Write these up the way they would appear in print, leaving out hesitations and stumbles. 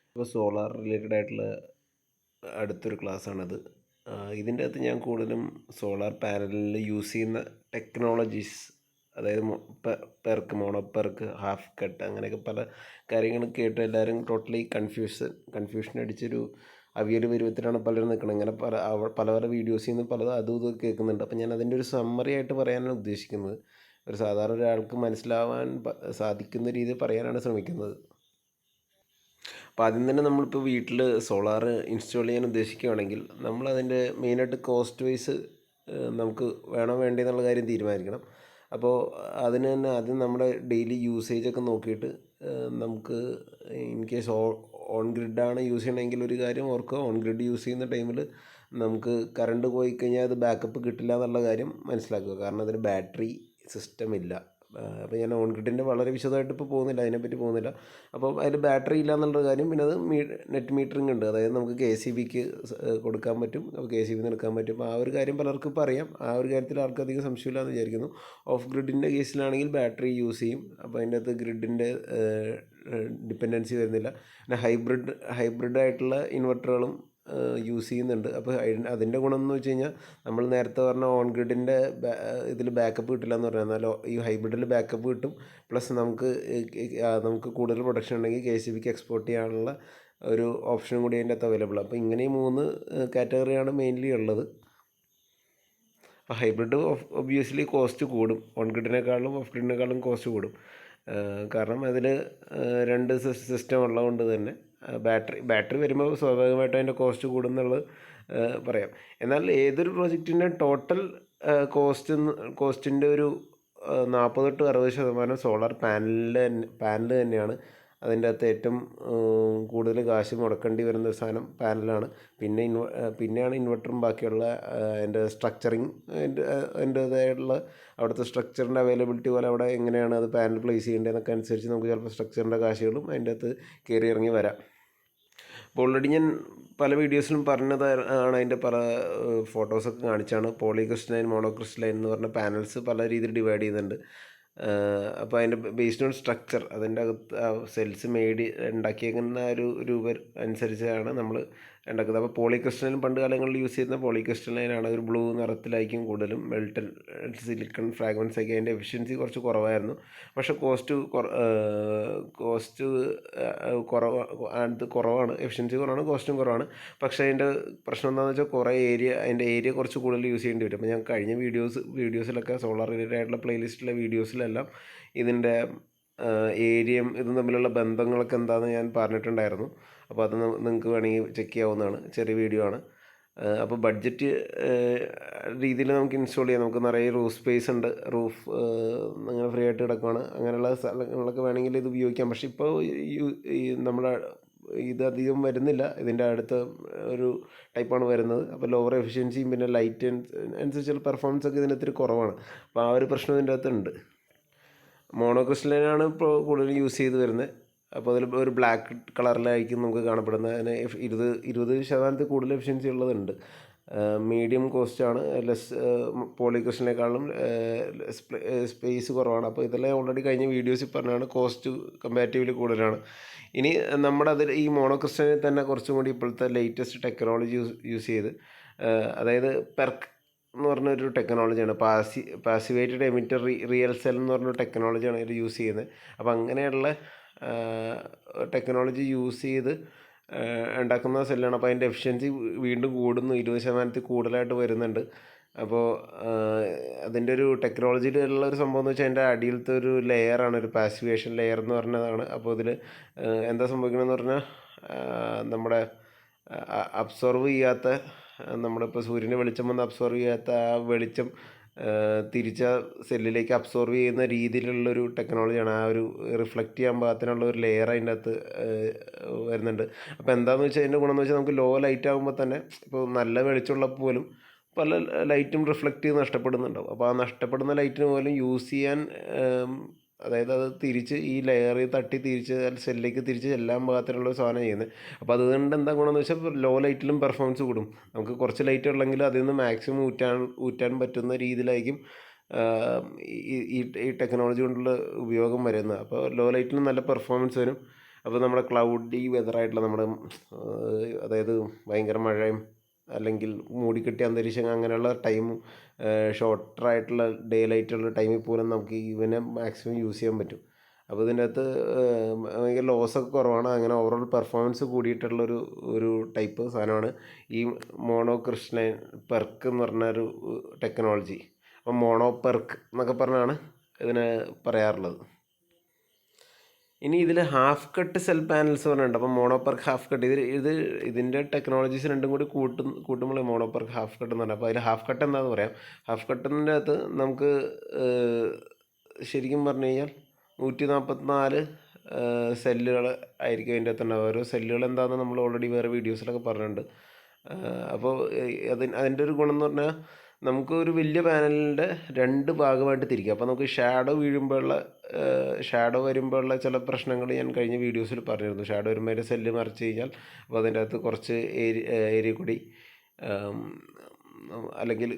ഇപ്പോൾ solar related ആയിട്ടുള്ള അടുത്തൊരു ക്ലാസ്സാണത്. ഇതിൻ്റെ അകത്ത് ഞാൻ കൂടുതലും സോളാർ പാനലിൽ യൂസ് ചെയ്യുന്ന ടെക്നോളജീസ്, അതായത് perc, mono perc, half cut, അങ്ങനെയൊക്കെ പല കാര്യങ്ങളും കേട്ട് എല്ലാവരും ടോട്ടലി കൺഫ്യൂഷൻ അടിച്ചൊരു അവിയൽ പരുവത്തിലാണ് പലരും നിൽക്കുന്നത്. ഇങ്ങനെ പല പല വീഡിയോസിൽ നിന്ന് പലതും അതും ഇതും കേൾക്കുന്നുണ്ട്. അപ്പം ഞാൻ അതിൻ്റെ ഒരു സമ്മറി ആയിട്ട് പറയാനാണ് ഉദ്ദേശിക്കുന്നത്. ഒരു സാധാരണ ഒരാൾക്ക് മനസ്സിലാവാൻ സാധിക്കുന്ന രീതിയിൽ പറയാനാണ് ശ്രമിക്കുന്നത്. അപ്പോൾ ആദ്യം തന്നെ നമ്മളിപ്പോൾ വീട്ടിൽ സോളാർ ഇൻസ്റ്റാൾ ചെയ്യാൻ ഉദ്ദേശിക്കുകയാണെങ്കിൽ നമ്മളതിൻ്റെ മെയിനായിട്ട് കോസ്റ്റ് വൈസ് നമുക്ക് വേണോ വേണ്ടേ എന്നുള്ള കാര്യം തീരുമാനിക്കണം. അപ്പോൾ അതിന് തന്നെ ആദ്യം നമ്മുടെ ഡെയിലി യൂസേജൊക്കെ നോക്കിയിട്ട് നമുക്ക് ഇൻ കേസ് ഓൺ ഗ്രിഡാണ് യൂസ് ചെയ്യണമെങ്കിൽ ഒരു കാര്യം ഓർക്കുക, ഓൺ ഗ്രിഡ് യൂസ് ചെയ്യുന്ന ടൈമിൽ നമുക്ക് കറണ്ട് പോയി കഴിഞ്ഞാൽ അത് ബാക്കപ്പ് കിട്ടില്ല എന്നുള്ള കാര്യം മനസ്സിലാക്കുക. കാരണം അതിന് ബാറ്ററി സിസ്റ്റം ഇല്ല. അപ്പോൾ ഞാൻ ഓൺ ഗ്രിഡിൻ്റെ വളരെ വിശദമായിട്ട് ഇപ്പോൾ പോകുന്നില്ല, അതിനെപ്പറ്റി പോകുന്നില്ല. അപ്പോൾ അതിൽ ബാറ്ററി ഇല്ല എന്നുള്ള കാര്യം. പിന്നെ അത് നെറ്റ് മീറ്ററിങ് ഉണ്ട്, അതായത് നമുക്ക് KCBക്ക് കൊടുക്കാൻ പറ്റും. അപ്പോൾ KCB നിന്ന് എടുക്കാൻ പറ്റും. ആ ഒരു കാര്യം പലർക്കും ഇപ്പോൾ അറിയാം. ആ ഒരു കാര്യത്തിൽ ആർക്കും അധികം സംശയമില്ല എന്ന് വിചാരിക്കുന്നു. ഓഫ് ഗ്രിഡിൻ്റെ കേസിലാണെങ്കിൽ ബാറ്ററി യൂസ് ചെയ്യും. അപ്പോൾ അതിൻ്റെ അകത്ത് ഗ്രിഡിൻ്റെ ഡിപ്പെൻഡൻസി വരുന്നില്ല. പിന്നെ ഹൈബ്രിഡ് ആയിട്ടുള്ള ഇൻവെർട്ടറുകളും യൂസ് ചെയ്യുന്നുണ്ട്. അപ്പോൾ അതിൻ്റെ ഗുണം എന്ന് വെച്ച് കഴിഞ്ഞാൽ നമ്മൾ നേരത്തെ പറഞ്ഞ ഓൺ ഗ്രിഡിൻ്റെ ഇതിൽ ബാക്കപ്പ് കിട്ടില്ല എന്ന് പറഞ്ഞാൽ, എന്നാൽ ഈ ഹൈബ്രിഡിൽ ബാക്കപ്പ് കിട്ടും. പ്ലസ് നമുക്ക് കൂടുതൽ പ്രൊഡക്ഷൻ ഉണ്ടെങ്കിൽ KCBക്ക് എക്സ്പോർട്ട് ചെയ്യാനുള്ള ഒരു ഓപ്ഷനും കൂടി അതിൻ്റെ അകത്ത് അവൈലബിൾ. അപ്പോൾ ഇങ്ങനെ ഈ 3 കാറ്റഗറിയാണ് മെയിൻലി ഉള്ളത്. അപ്പോൾ ഹൈബ്രിഡ് ഒബ്വിയസ്ലി കോസ്റ്റ് കൂടും, ഓൺ ഗ്രിഡിനേക്കാളും ഓഫ് ഗ്രിഡിനേക്കാളും കോസ്റ്റ് കൂടും. കാരണം അതിൽ 2 സിസ്റ്റം ഉള്ളതുകൊണ്ട് തന്നെ ബാറ്ററി വരുമ്പോൾ സ്വാഭാവികമായിട്ടും അതിൻ്റെ കോസ്റ്റ് കൂടുന്നുള്ളത് പറയാം. എന്നാൽ ഏതൊരു പ്രോജക്റ്റിൻ്റെ ടോട്ടൽ കോസ്റ്റിൻ്റെ ഒരു 40-60% സോളാർ പാനൽ തന്നെയാണ്. അതിൻ്റെ അകത്ത് ഏറ്റവും കൂടുതൽ കാശ് മുടക്കേണ്ടി വരുന്ന സാധനം പാനലാണ്. പിന്നെയാണ് ഇൻവെർട്ടറും ബാക്കിയുള്ള അതിൻ്റെ സ്ട്രക്ചറിങ്, അതിൻ്റേതായിട്ടുള്ള അവിടുത്തെ സ്ട്രക്ചറിൻ്റെ അവൈലബിലിറ്റി പോലെ അവിടെ എങ്ങനെയാണ് അത് പാനൽ പ്ലേസ് ചെയ്യേണ്ടതെന്നൊക്കെ അനുസരിച്ച് നമുക്ക് ചിലപ്പോൾ സ്ട്രക്ചറിൻ്റെ കാശുകളും അതിൻ്റെ അകത്ത് കയറി ഇറങ്ങി വരാം. അപ്പോൾ ഓൾറെഡി ഞാൻ പല വീഡിയോസിലും പറഞ്ഞതാണ്, അതിൻ്റെ പല ഫോട്ടോസൊക്കെ കാണിച്ചാണ്. പോളിക്രിസ്റ്റലൈൻ, മോണോക്രിസ്റ്റലൈൻ എന്ന് പറഞ്ഞ പാനൽസ് പല രീതിയിൽ ഡിവൈഡ് ചെയ്യുന്നുണ്ട്. അപ്പോൾ അതിൻ്റെ ബേസ്ഡ് ഓൺ സ്ട്രക്ചർ, അതിൻ്റെ അകത്ത് സെൽസ് ഉണ്ടാക്കിയേക്കുന്ന ഒരു രൂപ അനുസരിച്ചാണ് നമ്മൾ ഉണ്ടാക്കുന്നത്. അപ്പോൾ പോളിക്രിസ്റ്റലൈൻ പണ്ട് കാലങ്ങളിൽ യൂസ് ചെയ്യുന്ന പോളിക്രിസ്റ്റലൈനാണ്. ഒരു ബ്ലൂ നിറത്തിലായിരിക്കും കൂടുതലും. മെൽറ്റഡ് സിലിക്കൺ ഫ്രാഗ്മെൻറ്റ്സ് ഒക്കെ അതിൻ്റെ എഫിഷ്യൻസി കുറച്ച് കുറവായിരുന്നു. പക്ഷേ കോസ്റ്റ് കുറവാണ്. എഫിഷ്യൻസി കുറവാണ്, കോസ്റ്റും കുറവാണ്. പക്ഷേ അതിൻ്റെ പ്രശ്നം എന്താണെന്ന് വെച്ചാൽ അതിൻ്റെ ഏരിയ കുറച്ച് കൂടുതൽ യൂസ് ചെയ്യേണ്ടി വരും. അപ്പോൾ ഞാൻ കഴിഞ്ഞ വീഡിയോസിലൊക്കെ സോളാർ റിലേറ്റഡ് ആയിട്ടുള്ള പ്ലേലിസ്റ്റിലെ വീഡിയോസിലെല്ലാം ഇതിൻ്റെ ഏരിയയും ഇതും തമ്മിലുള്ള ബന്ധങ്ങളൊക്കെ എന്താണെന്ന് ഞാൻ പറഞ്ഞിട്ടുണ്ടായിരുന്നു. അപ്പോൾ അത് നിങ്ങൾക്ക് വേണമെങ്കിൽ ചെക്ക് ചെയ്യാവുന്നതാണ്. ചെറിയ വീഡിയോ ആണ്. അപ്പോൾ ബഡ്ജറ്റ് രീതിയിൽ നമുക്ക് ഇൻസ്റ്റാൾ ചെയ്യാം. നമുക്ക് നിറയെ റൂഫ് സ്പേസ് ഉണ്ട്. റൂഫ് അങ്ങനെ ഫ്രീ ആയിട്ട് കിടക്കുകയാണ്. അങ്ങനെയുള്ള സ്ഥലങ്ങളിലൊക്കെ വേണമെങ്കിൽ ഇത് ഉപയോഗിക്കാം. പക്ഷേ ഇപ്പോൾ നമ്മുടെ ഇതധികം വരുന്നില്ല. ഇതിൻ്റെ അടുത്ത ഒരു ടൈപ്പാണ് വരുന്നത്. അപ്പോൾ ലോവർ എഫിഷ്യൻസിയും പിന്നെ ലൈറ്റ് അനുസരിച്ചുള്ള പെർഫോമൻസ് ഒക്കെ ഇതിന് ഇത്തിരി കുറവാണ്. അപ്പോൾ ആ ഒരു പ്രശ്നം ഇതിൻ്റെ അകത്തുണ്ട്. മോണോക്രിസ്റ്റലൈനാണ് ഇപ്പോൾ കൂടുതൽ യൂസ് ചെയ്ത് വരുന്നത്. അപ്പോൾ അതിൽ ഒരു ബ്ലാക്ക് കളറിലായിരിക്കും നമുക്ക് കാണപ്പെടുന്നത്. അതിന് 20% കൂടുതൽ എഫിഷ്യൻസി ഉള്ളതുണ്ട്. മീഡിയം കോസ്റ്റാണ്, പോളിക്രിസ്റ്റലിനേക്കാളും സ്പേസ് കുറവാണ്. അപ്പോൾ ഇതെല്ലാം ഓൾറെഡി കഴിഞ്ഞ വീഡിയോസിൽ പറഞ്ഞാണ്. കോസ്റ്റ് കമ്പാരിറ്റീവ്ലി കൂടുതലാണ്. ഇനി നമ്മുടെ ഈ മോണോക്രിസ്റ്റലിൽ തന്നെ കുറച്ചും കൂടി ഇപ്പോഴത്തെ ലേറ്റസ്റ്റ് ടെക്നോളജി യൂസ് ചെയ്ത്, അതായത് പെർക്ക് എന്ന് പറഞ്ഞൊരു ടെക്നോളജിയാണ്. പാസിവേറ്റഡ് എമിറ്റർ റിയൽ സെൽ എന്ന് പറഞ്ഞൊരു ടെക്നോളജിയാണ് ഇത് യൂസ് ചെയ്യുന്നത്. അപ്പോൾ അങ്ങനെയുള്ള ടെക്നോളജി യൂസ് ചെയ്ത് ഉണ്ടാക്കുന്ന സെല്ലാണ്. അപ്പോൾ അതിൻ്റെ എഫിഷ്യൻസി വീണ്ടും കൂടുന്നു, 20% കൂടുതലായിട്ട് വരുന്നുണ്ട്. അപ്പോൾ അതിൻ്റെ ഒരു ടെക്നോളജിയിലുള്ള ഒരു സംഭവം എന്ന് വെച്ചാൽ അതിൻ്റെ അടിയിലത്തെ ഒരു ലെയറാണ്, ഒരു പാസിവേഷൻ ലെയർ എന്ന് പറഞ്ഞതാണ്. അപ്പോൾ ഇതിൽ എന്താ സംഭവിക്കണമെന്ന് പറഞ്ഞാൽ, നമ്മുടെ അബ്സോർവ് ചെയ്യാത്ത, നമ്മളിപ്പോൾ സൂര്യൻ്റെ വെളിച്ചം വന്ന് അബ്സോർവ് ചെയ്യാത്ത ആ വെളിച്ചം തിരിച്ച സെല്ലിലേക്ക് അബ്സോർവ് ചെയ്യുന്ന രീതിയിലുള്ളൊരു ടെക്നോളജിയാണ്. ആ ഒരു റിഫ്ലക്റ്റ് ചെയ്യാൻ പാകത്തിനുള്ള ഒരു ലെയർ അതിൻ്റെ അകത്ത് വരുന്നുണ്ട്. അപ്പോൾ എന്താണെന്ന് വെച്ചാൽ അതിൻ്റെ ഗുണം എന്ന് വെച്ചാൽ നമുക്ക് ലോ ലൈറ്റ് ആകുമ്പോൾ തന്നെ, ഇപ്പോൾ നല്ല വെളിച്ചമുള്ളപ്പോൾ പോലും പല ലൈറ്റും റിഫ്ലക്റ്റ് ചെയ്ത് നഷ്ടപ്പെടുന്നുണ്ടാവും. അപ്പോൾ ആ നഷ്ടപ്പെടുന്ന ലൈറ്റിന് പോലും യൂസ് ചെയ്യാൻ, അതായത് അത് തിരിച്ച് ഈ ലെയറിൽ തട്ടി തിരിച്ച് സെല്ലിലേക്ക് തിരിച്ച് ചെല്ലാൻ പാകത്തിനുള്ള ഒരു സാധനം ചെയ്യുന്നത്. അപ്പോൾ അതുകൊണ്ട് എന്താ ഗുണമെന്ന് വെച്ചാൽ ലോ ലൈറ്റിലും പെർഫോമൻസ് കൂടും. നമുക്ക് കുറച്ച് ലൈറ്റ് ഉള്ളെങ്കിൽ അതിൽ നിന്ന് മാക്സിമം ഊറ്റാൻ പറ്റുന്ന രീതിയിലായിരിക്കും ഈ ടെക്നോളജി കൊണ്ടുള്ള ഉപയോഗം വരുന്നത്. അപ്പോൾ ലോ ലൈറ്റിലും നല്ല പെർഫോമൻസ് വരും. അപ്പോൾ നമ്മുടെ ക്ലൗഡി വെതറായിട്ടുള്ള നമ്മുടെ അതായത് ഭയങ്കര മഴയും അല്ലെങ്കിൽ മൂടിക്കെട്ടിയ അന്തരീക്ഷം അങ്ങനെയുള്ള ടൈമും ഷോർട്ടറായിട്ടുള്ള ഡേ ലൈറ്റുള്ള ടൈമിൽ പോലും നമുക്ക് ഇവനെ മാക്സിമം യൂസ് ചെയ്യാൻ പറ്റും. അപ്പോൾ ഇതിൻ്റെ അകത്ത് ഭയങ്കര ലോസൊക്കെ കുറവാണ്. അങ്ങനെ ഓവറോൾ പെർഫോമൻസ് കൂടിയിട്ടുള്ളൊരു ഒരു ടൈപ്പ് സാധനമാണ് ഈ മോണോ ക്രിസ്റ്റലൈൻ പെർക്ക് എന്ന് പറഞ്ഞൊരു ടെക്നോളജി. അപ്പം മോണോ പെർക്ക് എന്നൊക്കെ പറഞ്ഞാണ് ഇതിനെ പറയാറുള്ളത്. ഇനി ഇതിൽ ഹാഫ് കട്ട് സെൽ പാനൽസ് പറഞ്ഞിട്ടുണ്ട്. അപ്പം മോണോപെർക്ക് ഹാഫ് കട്ട് ഇതിൻ്റെ ടെക്നോളജീസ് രണ്ടും കൂടി കൂട്ടുമ്പോൾ മോണോപെർക്ക് ഹാഫ് കട്ട് എന്ന് പറഞ്ഞാൽ, അപ്പോൾ അതിൽ ഹാഫ് കട്ട് എന്താണെന്ന് പറയാം. ഹാഫ് കട്ടിൻ്റെ അകത്ത് നമുക്ക് ശരിക്കും പറഞ്ഞു കഴിഞ്ഞാൽ 144 സെല്ലുകൾ ആയിരിക്കും അതിൻ്റെ അകത്ത് ഉണ്ടാവുക. ഓരോ സെല്ലുകൾ എന്താണെന്ന് നമ്മൾ ഓൾറെഡി വേറെ വീഡിയോസിലൊക്കെ പറഞ്ഞിട്ടുണ്ട്. അപ്പോൾ അതിൻ്റെ ഒരു ഗുണം എന്ന് പറഞ്ഞാൽ നമുക്ക് ഒരു വലിയ പാനലിൻ്റെ 2 ഭാഗമായിട്ട് തിരിക്കാം. അപ്പോൾ നമുക്ക് ഷാഡോ വരുമ്പോഴുള്ള ചില പ്രശ്നങ്ങൾ ഞാൻ കഴിഞ്ഞ വീഡിയോസിൽ പറഞ്ഞിരുന്നു. ഷാഡോ വരുമ്പോൾ അതിൻ്റെ സെല്ല് മറിച്ച് കഴിഞ്ഞാൽ അപ്പോൾ അതിൻ്റെ അകത്ത് കുറച്ച് ഏരിയ കൂടി അല്ലെങ്കിൽ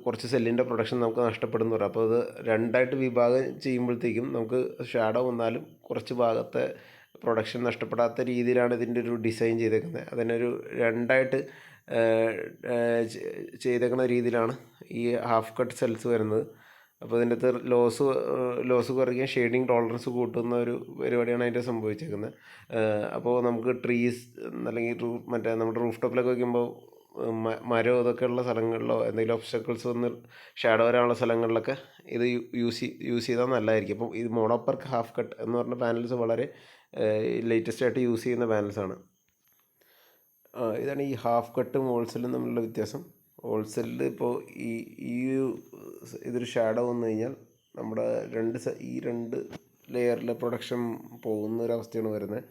കുറച്ച് സെല്ലിൻ്റെ പ്രൊഡക്ഷൻ നമുക്ക് നഷ്ടപ്പെടുന്നു പറയാം. അപ്പോൾ അത് 2ആയിട്ട് വിഭാഗം ചെയ്യുമ്പോഴത്തേക്കും നമുക്ക് ഷാഡോ വന്നാലും കുറച്ച് ഭാഗത്തെ പ്രൊഡക്ഷൻ നഷ്ടപ്പെടാത്ത രീതിയിലാണ് ഇതിൻ്റെ ഒരു ഡിസൈൻ ചെയ്തേക്കുന്നത്. അതിനൊരു 2ആയിട്ട് ചെയ്തേക്കുന്ന രീതിയിലാണ് ഈ ഹാഫ് കട്ട് സെൽസ് വരുന്നത്. അപ്പോൾ ഇതിൻ്റെ അകത്ത് ലോസ് കുറയ്ക്കാൻ ഷെയ്ഡിങ് ടോളറൻസ് കൂട്ടുന്ന ഒരു പരിപാടിയാണ് അതിൻ്റെ സംഭവിച്ചേക്കുന്നത്. അപ്പോൾ നമുക്ക് ട്രീസ് അല്ലെങ്കിൽ മറ്റേ നമ്മുടെ റൂഫ് ടോപ്പിലൊക്കെ വയ്ക്കുമ്പോൾ മരം ഇതൊക്കെ ഉള്ള സ്ഥലങ്ങളിലോ എന്തെങ്കിലും ഒബ്സ്റ്റക്കിൾസ് വന്ന് ഷാഡോ വരാനുള്ള സ്ഥലങ്ങളിലൊക്കെ ഇത് യൂസ് ചെയ്താൽ നല്ലതായിരിക്കും. അപ്പം ഇത് മോണോപെർക്ക് ഹാഫ് കട്ട് എന്ന് പറഞ്ഞ പാനൽസ് വളരെ ലേറ്റസ്റ്റ് ആയിട്ട് യൂസ് ചെയ്യുന്ന പാനൽസാണ്. ഇതാണ് ഈ ഹാഫ് കട്ടും ഹോൾസെല്ലും തമ്മിലുള്ള വ്യത്യാസം. ഹോൾസെല്ലിൽ ഇപ്പോൾ ഇതൊരു ഷാഡോ വന്നു കഴിഞ്ഞാൽ നമ്മുടെ ഈ രണ്ട് ലെയറിലെ പ്രൊഡക്ഷൻ പോകുന്നൊരവസ്ഥയാണ് വരുന്നത്.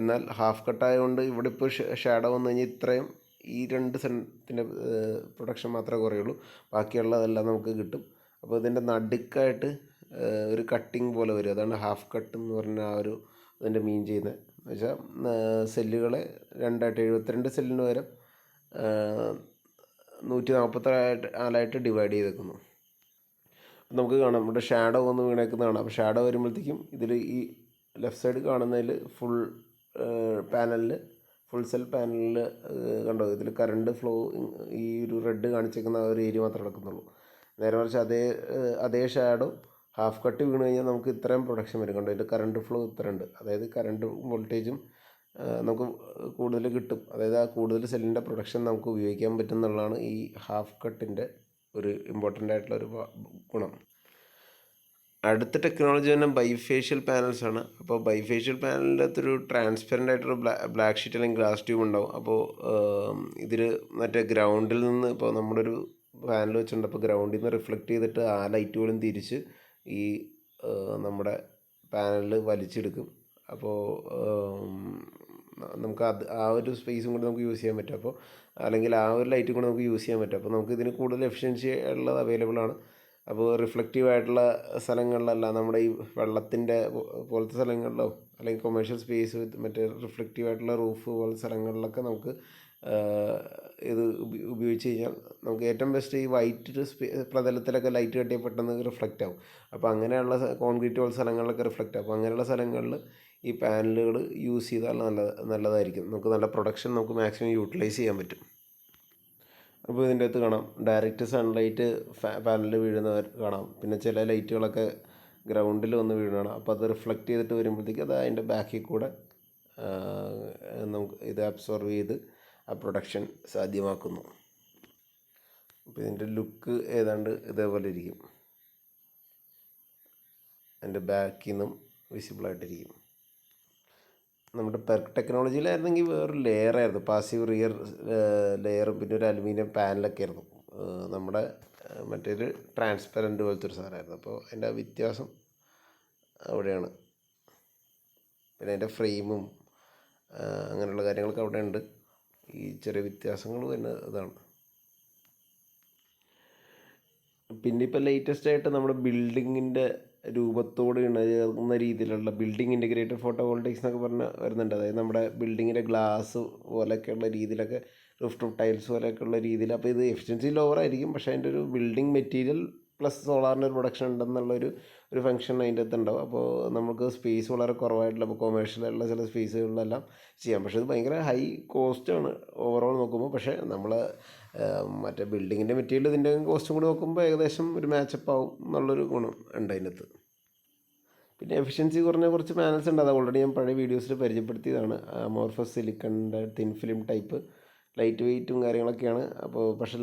എന്നാൽ ഹാഫ് കട്ടായതുകൊണ്ട് ഇവിടെ ഇപ്പോൾ ഷാഡോ വന്നു കഴിഞ്ഞാൽ ഇത്രയും ഈ 2 സെൻറ്റിൻ്റെ പ്രൊഡക്ഷൻ മാത്രമേ കുറയുള്ളൂ. ബാക്കിയുള്ളതെല്ലാം നമുക്ക് കിട്ടും. അപ്പോൾ ഇതിൻ്റെ നടുക്കായിട്ട് ഒരു കട്ടിങ് പോലെ വരും. അതാണ് ഹാഫ് കട്ട് എന്ന് പറഞ്ഞ അതിൻ്റെ മീൻ ചെയ്യുന്നത്. എന്ന് വെച്ചാൽ സെല്ലുകളെ 2ആയിട്ട് 72 സെല്ലിന് പകരം 144 ഡിവൈഡ് ചെയ്തേക്കുന്നു. നമുക്ക് കാണാം ഇവിടെ ഷാഡോ വന്ന് വീണേക്കുന്നതാണ്. അപ്പോൾ ഷാഡോ വരുമ്പോഴത്തേക്കും ഇതിൽ ഈ ലെഫ്റ്റ് സൈഡ് കാണുന്നതിൽ ഫുൾ സെൽ പാനലിൽ കണ്ടോ, ഇതിൽ കറണ്ട് ഫ്ലോ ഈ ഒരു റെഡ് കാണിച്ചേക്കുന്ന ഒരു ഏരിയ മാത്രമേ നടക്കുന്നുള്ളൂ. നേരെ മറിച്ച് അതേ ഷാഡോ ഹാഫ് കട്ട് വീണ് കഴിഞ്ഞാൽ നമുക്ക് ഇത്രയും പ്രൊഡക്ഷൻ വരും. കണ്ടോ, ഇതിൽ കറണ്ട് ഫ്ലോ ഇത്ര ഉണ്ട്. അതായത് കറണ്ട് വോൾട്ടേജും നമുക്ക് കൂടുതൽ കിട്ടും. അതായത് ആ കൂടുതൽ സെല്ലിൻ്റെ പ്രൊഡക്ഷൻ നമുക്ക് ഉപയോഗിക്കാൻ പറ്റും എന്നുള്ളതാണ് ഈ ഹാഫ് കട്ടിൻ്റെ ഒരു ഇമ്പോർട്ടൻ്റ് ആയിട്ടുള്ളൊരു ഗുണം. അടുത്ത ടെക്നോളജി തന്നെ ബൈഫേഷ്യൽ പാനൽസാണ്. അപ്പോൾ ബൈഫേഷ്യൽ പാനലിൻ്റെ അകത്തൊരു ട്രാൻസ്പെറൻ്റ് ആയിട്ടൊരു ബ്ലാക്ക് ഷീറ്റ് അല്ലെങ്കിൽ ഗ്ലാസ് ട്യൂബ് ഉണ്ടാവും. അപ്പോൾ ഇതിൽ മറ്റേ ഗ്രൗണ്ടിൽ നിന്ന് ഇപ്പോൾ നമ്മുടെ ഒരു പാനൽ വെച്ചിട്ടുണ്ട്. അപ്പോൾ ഗ്രൗണ്ടിൽ നിന്ന് റിഫ്ലക്റ്റ് ചെയ്തിട്ട് ആ ലൈറ്റ് പോലും തിരിച്ച് ഈ നമ്മുടെ പാനലിൽ വലിച്ചെടുക്കും. അപ്പോൾ നമുക്ക് ആ ഒരു സ്പേസും കൂടി നമുക്ക് യൂസ് ചെയ്യാൻ പറ്റും. അപ്പോൾ അല്ലെങ്കിൽ ആ ഒരു ലൈറ്റും കൂടി നമുക്ക് യൂസ് ചെയ്യാൻ പറ്റും. അപ്പോൾ നമുക്ക് ഇതിന് കൂടുതൽ എഫിഷ്യൻസി ഉള്ളത് അവൈലബിൾ ആണ്. അപ്പോൾ റിഫ്ലക്റ്റീവ് ആയിട്ടുള്ള സ്ഥലങ്ങളിലല്ല, നമ്മുടെ ഈ വെള്ളത്തിൻ്റെ പോലത്തെ സ്ഥലങ്ങളിലോ അല്ലെങ്കിൽ കൊമേഴ്ഷ്യൽ സ്പേസ് മറ്റേ റിഫ്ലക്റ്റീവ് ആയിട്ടുള്ള റൂഫ് പോലത്തെ സ്ഥലങ്ങളിലൊക്കെ നമുക്ക് ഇത് ഉപയോഗിച്ച് കഴിഞ്ഞാൽ നമുക്ക് ഏറ്റവും ബെസ്റ്റ് ഈ വൈറ്റ് പ്രതലത്തിലൊക്കെ ലൈറ്റ് കട്ടിയാൽ പെട്ടെന്ന് റിഫ്ലക്റ്റ് ആവും. അപ്പോൾ അങ്ങനെയുള്ള കോൺക്രീറ്റ് പോലത്തെ സ്ഥലങ്ങളിലൊക്കെ റിഫ്ലക്റ്റ് ആവും. അപ്പോൾ അങ്ങനെയുള്ള സ്ഥലങ്ങളിൽ ഈ പാനലുകൾ യൂസ് ചെയ്താൽ നല്ലതായിരിക്കും. നമുക്ക് നല്ല പ്രൊഡക്ഷൻ നമുക്ക് മാക്സിമം യൂട്ടിലൈസ് ചെയ്യാൻ പറ്റും. അപ്പോൾ ഇതിൻ്റെ അകത്ത് കാണാം ഡയറക്റ്റ് സൺലൈറ്റ് പാനലിൽ വീഴുന്നവർ കാണാം. പിന്നെ ചില ലൈറ്റുകളൊക്കെ ഗ്രൗണ്ടിൽ വന്ന് വീഴുന്നതാണ്. അപ്പോൾ അത് റിഫ്ലക്റ്റ് ചെയ്തിട്ട് വരുമ്പോഴത്തേക്ക് അത് അതിൻ്റെ ബാക്കിൽ കൂടെ നമുക്ക് ഇത് അബ്സോർവ് ചെയ്ത് ആ പ്രൊഡക്ഷൻ സാധ്യമാക്കുന്നു. അപ്പോൾ ഇതിൻ്റെ ലുക്ക് ഏതാണ്ട് ഇതേപോലെ ഇരിക്കും. അതിൻ്റെ ബാക്കിൽ നിന്നും വിസിബിളായിട്ടിരിക്കും. നമ്മുടെ പെർക്ക് ടെക്നോളജിയിലായിരുന്നെങ്കിൽ വേറൊരു ലെയറായിരുന്നു, പാസീവ് റിയർ ലെയറും പിന്നെ ഒരു അലുമിനിയം പാനലൊക്കെ ആയിരുന്നു. നമ്മുടെ മറ്റൊരു ട്രാൻസ്പെറൻറ്റ് പോലത്തെ ഒരു സാധനമായിരുന്നു. അപ്പോൾ അതിൻ്റെ വ്യത്യാസം അവിടെയാണ്. പിന്നെ അതിൻ്റെ ഫ്രെയിമും അങ്ങനെയുള്ള കാര്യങ്ങളൊക്കെ അവിടെ ഉണ്ട്. ഈ ചെറിയ വ്യത്യാസങ്ങൾ തന്നെ ഇതാണ്. പിന്നെ ഇപ്പോൾ ലേറ്റസ്റ്റ് ആയിട്ട് നമ്മുടെ ബിൽഡിങ്ങിൻ്റെ രൂപത്തോട് ഇണങ്ങുന്ന രീതിയിലുള്ള ബിൽഡിംഗ് ഇൻറ്റഗ്രേറ്റഡ് ഫോട്ടോവോൾട്ടിക്സ് എന്നൊക്കെ പറഞ്ഞ് വരുന്നുണ്ട്. അതായത് നമ്മുടെ ബിൽഡിങ്ങിൻ്റെ ഗ്ലാസ് പോലെയൊക്കെയുള്ള രീതിയിലൊക്കെ റൂഫ് ടോപ്പ് ടൈൽസ് പോലെയൊക്കെയുള്ള രീതിയിൽ. അപ്പോൾ ഇത് എഫിഷ്യൻസി ലോവർ ആയിരിക്കും, പക്ഷേ അതിൻ്റെ ഒരു ബിൽഡിംഗ് മെറ്റീരിയൽ പ്ലസ് സോളാറിൻ്റെ ഒരു പ്രൊഡക്ഷൻ ഉണ്ടെന്നുള്ളൊരു ഫംഗ്ഷൻ അതിൻ്റെ അകത്ത് ഉണ്ടാവും. അപ്പോൾ നമുക്ക് സ്പേസ് വളരെ കുറവായിട്ടുള്ള, ഇപ്പോൾ കൊമേഴ്ഷ്യലായിട്ടുള്ള ചില സ്പേസുകളിലെല്ലാം ചെയ്യാം. പക്ഷേ ഇത് ഭയങ്കര ഹൈ കോസ്റ്റാണ് ഓവറോൾ നോക്കുമ്പോൾ. പക്ഷേ നമ്മൾ മറ്റേ ബിൽഡിങ്ങിൻ്റെ മെറ്റീരിയൽ ഇതിൻ്റെ കോസ്റ്റും കൂടി നോക്കുമ്പോൾ ഏകദേശം ഒരു മാച്ചപ്പ് ആവും എന്നുള്ളൊരു ഗുണം ഉണ്ട് അതിനകത്ത്. പിന്നെ എഫിഷ്യൻസി കുറഞ്ഞ കുറച്ച് പാനൽസ് ഉണ്ട്. അത് ഓൾറെഡി ഞാൻ പഴയ വീഡിയോസിൽ പരിചയപ്പെടുത്തിയതാണ്. അമോർഫസ് സിലിക്കണിൻ്റെ തിൻ ഫിലിം ടൈപ്പ്, ലൈറ്റ് വെയ്റ്റും കാര്യങ്ങളൊക്കെയാണ്. അപ്പോൾ പക്ഷേ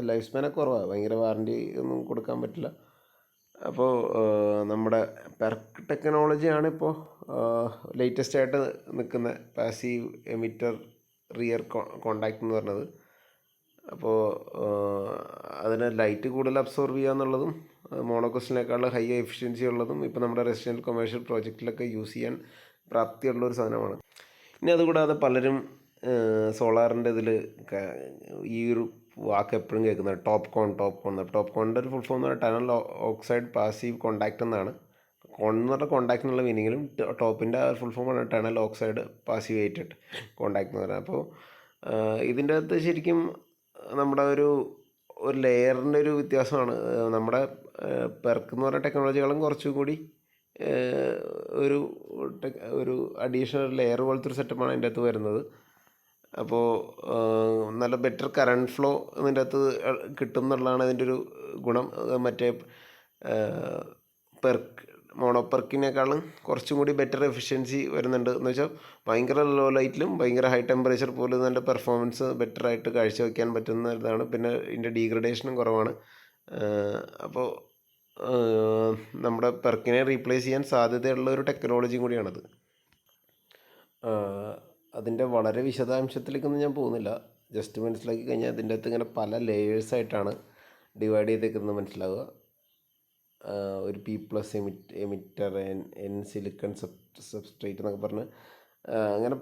ലൈഫ് സ്പാനൊക്കെ കുറവാണ്, ഭയങ്കര വാറൻറ്റി ഒന്നും കൊടുക്കാൻ പറ്റില്ല. അപ്പോൾ നമ്മുടെ പെർക്ക് ടെക്നോളജിയാണ് ഇപ്പോൾ ലേറ്റസ്റ്റ് ആയിട്ട് നിൽക്കുന്ന പാസീവ് എമിറ്റർ റിയർ കോണ്ടാക്ട് എന്ന് പറഞ്ഞത്. അപ്പോൾ അതിന് ലൈറ്റ് കൂടുതൽ അബ്സോർവ് ചെയ്യുക എന്നുള്ളതും മോണോക്കോസ്റ്റിനേക്കാളും ഹൈ എഫിഷ്യൻസി ഉള്ളതും ഇപ്പോൾ നമ്മുടെ റെസിഡൻഷ്യൽ കൊമേഴ്ഷ്യൽ പ്രോജക്റ്റിലൊക്കെ യൂസ് ചെയ്യാൻ പ്രാപ്തിയുള്ളൊരു സാധനമാണ്. ഇനി അതുകൂടാതെ പലരും സോളാറിൻ്റെ ഇതിൽ ഈ ഒരു വാക്ക് എപ്പോഴും കേൾക്കുന്നത് ടോപ്പ് കോണിൻ്റെ ഒരു ഫുൾ ഫോം എന്ന് പറഞ്ഞാൽ ടനൽ ഓക്സൈഡ് പാസീവ് കോണ്ടാക്ട് എന്നാണ്. കോൺ എന്ന് പറഞ്ഞാൽ കോണ്ടാക്ട് എന്നുള്ള മീനിങ്ങിലും ടോപ്പിൻ്റെ ഫുൾ ഫോമാണ് ടനൽ ഓക്സൈഡ് പാസീവേറ്റഡ് കോണ്ടാക്ട് എന്ന് പറയുന്നത്. അപ്പോൾ ഇതിൻ്റെ അകത്ത് ശരിക്കും നമ്മുടെ ഒരു ലെയറിൻ്റെ ഒരു വ്യത്യാസമാണ്. നമ്മുടെ പെർക്ക് എന്ന് പറഞ്ഞ ടെക്നോളജികളും കുറച്ചും കൂടി ഒരു അഡീഷണൽ ലെയർ പോലത്തെ ഒരു സെറ്റപ്പാണ് അതിൻ്റെ അകത്ത് വരുന്നത്. അപ്പോൾ നല്ല ബെറ്റർ കറണ്ട് ഫ്ലോ ഇതിൻ്റെ അകത്ത് കിട്ടും എന്നുള്ളതാണ് അതിൻ്റെ ഒരു ഗുണം. മറ്റേ മോണോപെർക്കിനേക്കാളും കുറച്ചും കൂടി ബെറ്റർ എഫിഷ്യൻസി വരുന്നുണ്ട്. എന്ന് വെച്ചാൽ ഭയങ്കര ലോ ലൈറ്റിലും ഭയങ്കര ഹൈ ടെമ്പറേച്ചർ പോലും നല്ല പെർഫോമൻസ് ബെറ്ററായിട്ട് കാഴ്ചവെക്കാൻ പറ്റുന്ന ഇതാണ്. പിന്നെ ഇതിൻ്റെ ഡീഗ്രഡേഷനും കുറവാണ്. അപ്പോൾ നമ്മുടെ പെർക്കിനെ റീപ്ലേസ് ചെയ്യാൻ സാധ്യതയുള്ള ഒരു ടെക്നോളജിയും കൂടിയാണത്. അതിൻ്റെ വളരെ വിശദാംശത്തിലേക്കൊന്നും ഞാൻ പോകുന്നില്ല. ജസ്റ്റ് മനസ്സിലാക്കി കഴിഞ്ഞാൽ അതിൻ്റെ അകത്ത് ഇങ്ങനെ പല ലെയേഴ്സായിട്ടാണ് ഡിവൈഡ് ചെയ്തേക്കുന്നത് മനസ്സിലാവുക. ഒരു P+ emitter, N silicon substrate എന്നൊക്കെ പറഞ്ഞ് അങ്ങനെ